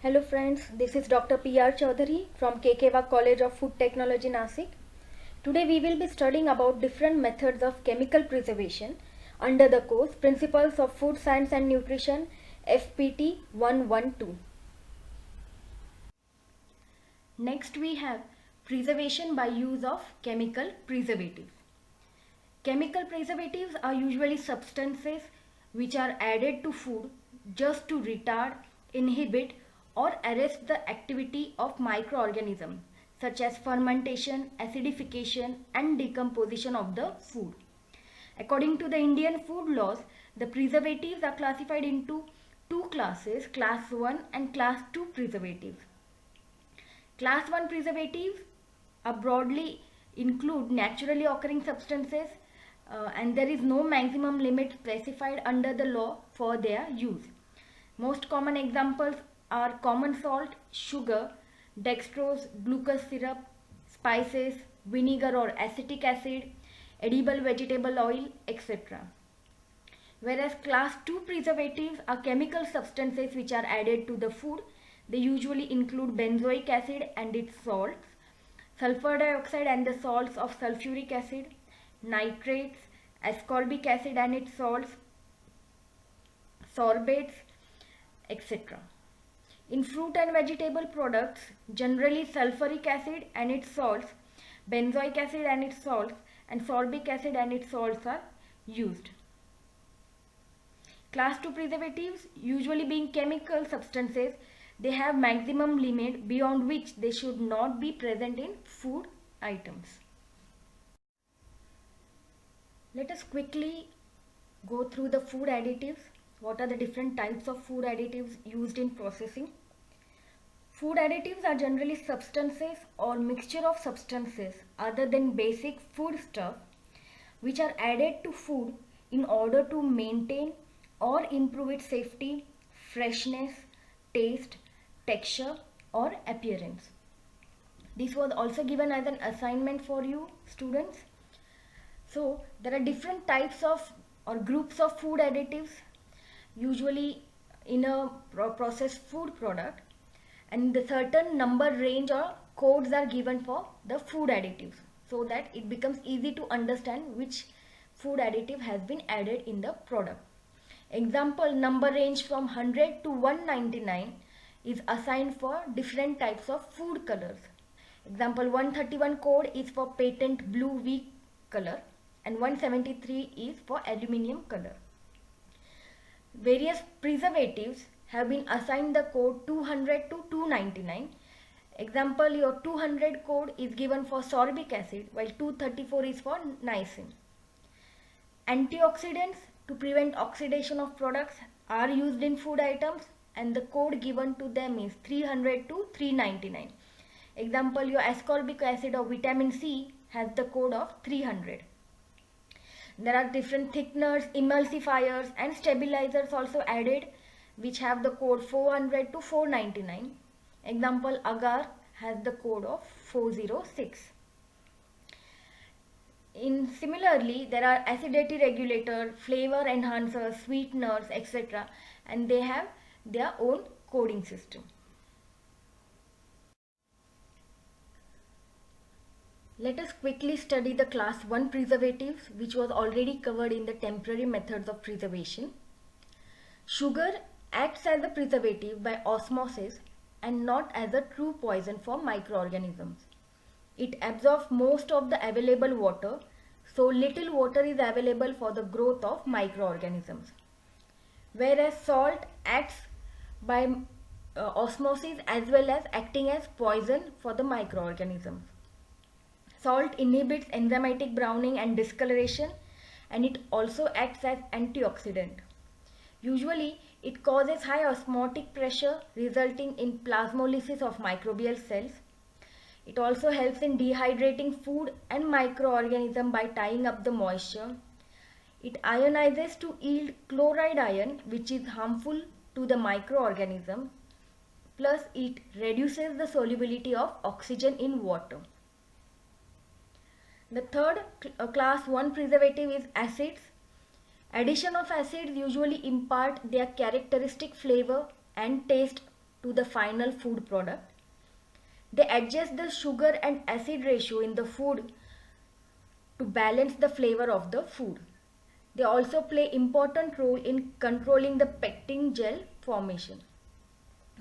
Hello friends, this is Dr. P.R. Chaudhary from KKWA College of Food Technology, Nasik. Today we will be studying about different methods of chemical preservation under the course Principles of Food Science and Nutrition FPT 112. Next we have preservation by use of chemical preservatives. Chemical preservatives are usually substances which are added to food just to retard, inhibit, or arrest the activity of microorganisms such as fermentation, acidification, and decomposition of the food. According to the Indian food laws, the preservatives are classified into two classes, class 1 and class 2 preservatives. Class 1 preservatives are broadly include naturally occurring substances and there is no maximum limit specified under the law for their use. Most common examples are common salt, sugar, dextrose, glucose syrup, spices, vinegar or acetic acid, edible vegetable oil, etc. Whereas class 2 preservatives are chemical substances which are added to the food. They usually include benzoic acid and its salts, sulfur dioxide and the salts of sulfuric acid, nitrates, ascorbic acid and its salts, sorbates, etc. In fruit and vegetable products, generally sulfuric acid and its salts, benzoic acid and its salts, and sorbic acid and its salts are used. Class 2 preservatives, usually being chemical substances, they have maximum limit beyond which they should not be present in food items. Let us quickly go through the food additives. What are the different types of food additives used in processing? Food additives are generally substances or mixture of substances other than basic food stuff which are added to food in order to maintain or improve its safety, freshness, taste, texture or appearance. This was also given as an assignment for you students. So there are different types of or groups of food additives usually in a processed food product, and the certain number range or codes are given for the food additives so that it becomes easy to understand which food additive has been added in the product. Example, number range from 100 to 199 is assigned for different types of food colors. Example, 131 code is for patent blue wheat color and 173 is for aluminium color. Various preservatives have been assigned the code 200 to 299. Example, your 200 code is given for sorbic acid while 234 is for niacin. Antioxidants to prevent oxidation of products are used in food items and the code given to them is 300 to 399. Example, your ascorbic acid or vitamin C has the code of 300. There are different thickeners, emulsifiers and stabilizers also added which have the code 400 to 499. Example, agar has the code of 406. Similarly, there are acidity regulator, flavor enhancers, sweeteners, etc. and they have their own coding system. Let us quickly study the class 1 preservatives which was already covered in the temporary methods of preservation. Sugar acts as a preservative by osmosis and not as a true poison for microorganisms. It absorbs most of the available water, so little water is available for the growth of microorganisms. Whereas salt acts by osmosis as well as acting as poison for the microorganisms. Salt inhibits enzymatic browning and discoloration and it also acts as antioxidant. Usually, it causes high osmotic pressure resulting in plasmolysis of microbial cells. It also helps in dehydrating food and microorganism by tying up the moisture. It ionizes to yield chloride ion which is harmful to the microorganism. Plus, it reduces the solubility of oxygen in water. The third class 1 preservative is acids. Addition of acids usually impart their characteristic flavor and taste to the final food product. They adjust the sugar and acid ratio in the food to balance the flavor of the food. They also play important role in controlling the pectin gel formation.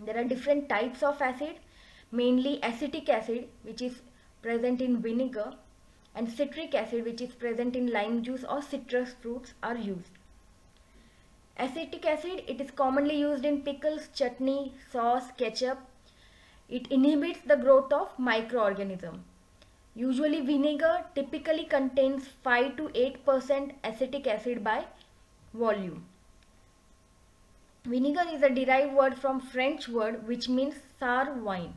There are different types of acid, mainly acetic acid, which is present in vinegar, and citric acid, which is present in lime juice or citrus fruits, are used. Acetic acid, it is commonly used in pickles, chutney, sauce, ketchup. It inhibits the growth of microorganisms. Usually vinegar typically contains 5 to 8% acetic acid by volume. Vinegar is a derived word from French word which means sour wine.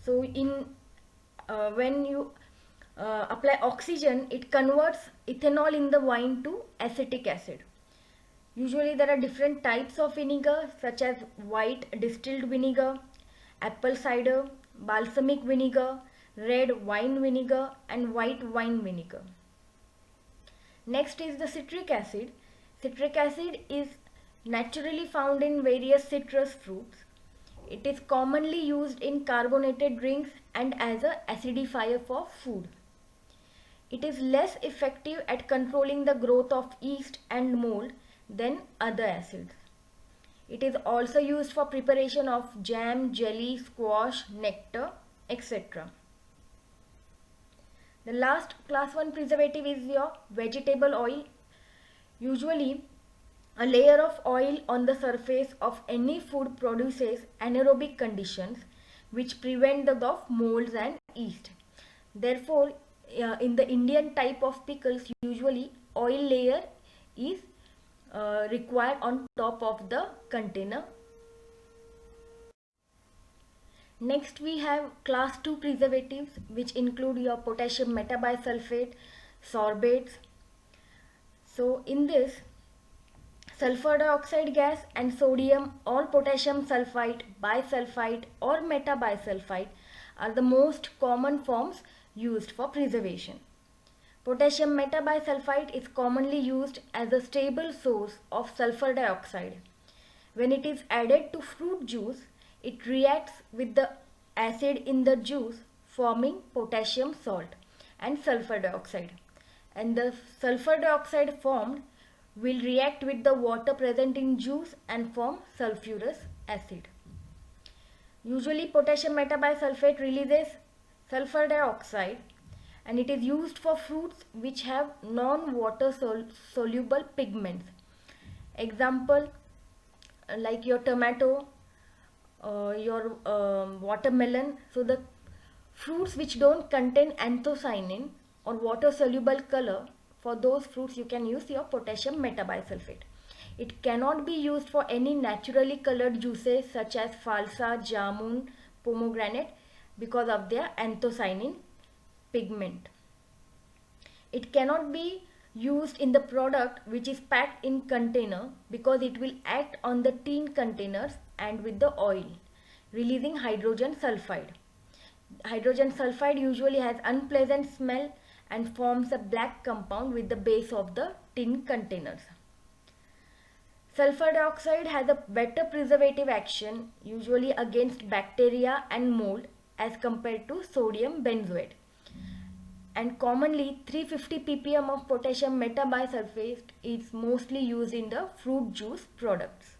So when you apply oxygen, it converts ethanol in the wine to acetic acid. Usually there are different types of vinegar such as white distilled vinegar, apple cider, balsamic vinegar, red wine vinegar and white wine vinegar. Next is the citric acid. Citric acid is naturally found in various citrus fruits. It is commonly used in carbonated drinks and as an acidifier for food. It is less effective at controlling the growth of yeast and mold than other acids. It is also used for preparation of jam, jelly, squash, nectar, etc. The last class 1 preservative is your vegetable oil. Usually a layer of oil on the surface of any food produces anaerobic conditions which prevent the growth of molds and yeast. Therefore, in the Indian type of pickles, usually oil layer is required on top of the container. Next we have class 2 preservatives which include your potassium metabisulfate, sorbates. So in this, sulfur dioxide gas and sodium or potassium sulfite, bisulfite or metabisulfite are the most common forms used for preservation. Potassium metabisulfite is commonly used as a stable source of sulfur dioxide. When it is added to fruit juice, it reacts with the acid in the juice, forming potassium salt and sulfur dioxide. And the sulfur dioxide formed will react with the water present in juice and form sulfurous acid. Usually potassium metabisulfate releases sulfur dioxide and it is used for fruits which have non-water soluble pigments. Example like your tomato, your watermelon. So the fruits which don't contain anthocyanin or water soluble color, for those fruits you can use your potassium metabisulfate. It cannot be used for any naturally colored juices such as falsa, jamun, pomegranate because of their anthocyanin pigment. It cannot be used in the product which is packed in container because it will act on the tin containers and with the oil, releasing hydrogen sulfide. Hydrogen sulfide usually has unpleasant smell and forms a black compound with the base of the tin containers. Sulfur dioxide has a better preservative action, usually against bacteria and mold as compared to sodium benzoate. And commonly 350 ppm of potassium metabisulfate is mostly used in the fruit juice products.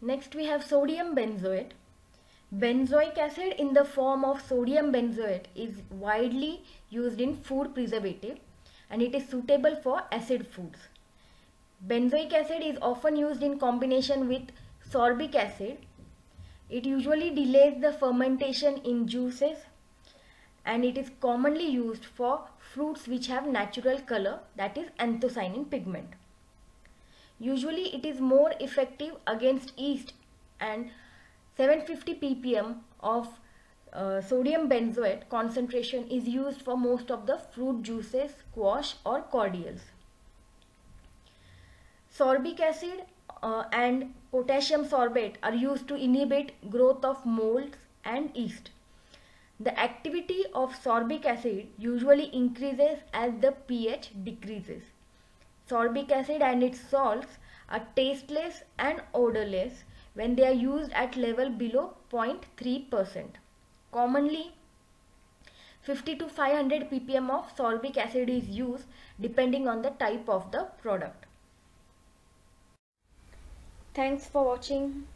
Next we have sodium benzoate. Benzoic acid in the form of sodium benzoate is widely used in food preservative and it is suitable for acid foods. Benzoic acid is often used in combination with sorbic acid. It usually delays the fermentation in juices and it is commonly used for fruits which have natural color, that is anthocyanin pigment. Usually it is more effective against yeast and 750 ppm of sodium benzoate concentration is used for most of the fruit juices, squash or cordials. Sorbic acid and potassium sorbate are used to inhibit growth of molds and yeast. The activity of sorbic acid usually increases as the pH decreases. Sorbic acid and its salts are tasteless and odorless, when they are used at level below 0.3%. Commonly, 50 to 500 ppm of solvic acid is used depending on the type of the product. Thanks for watching.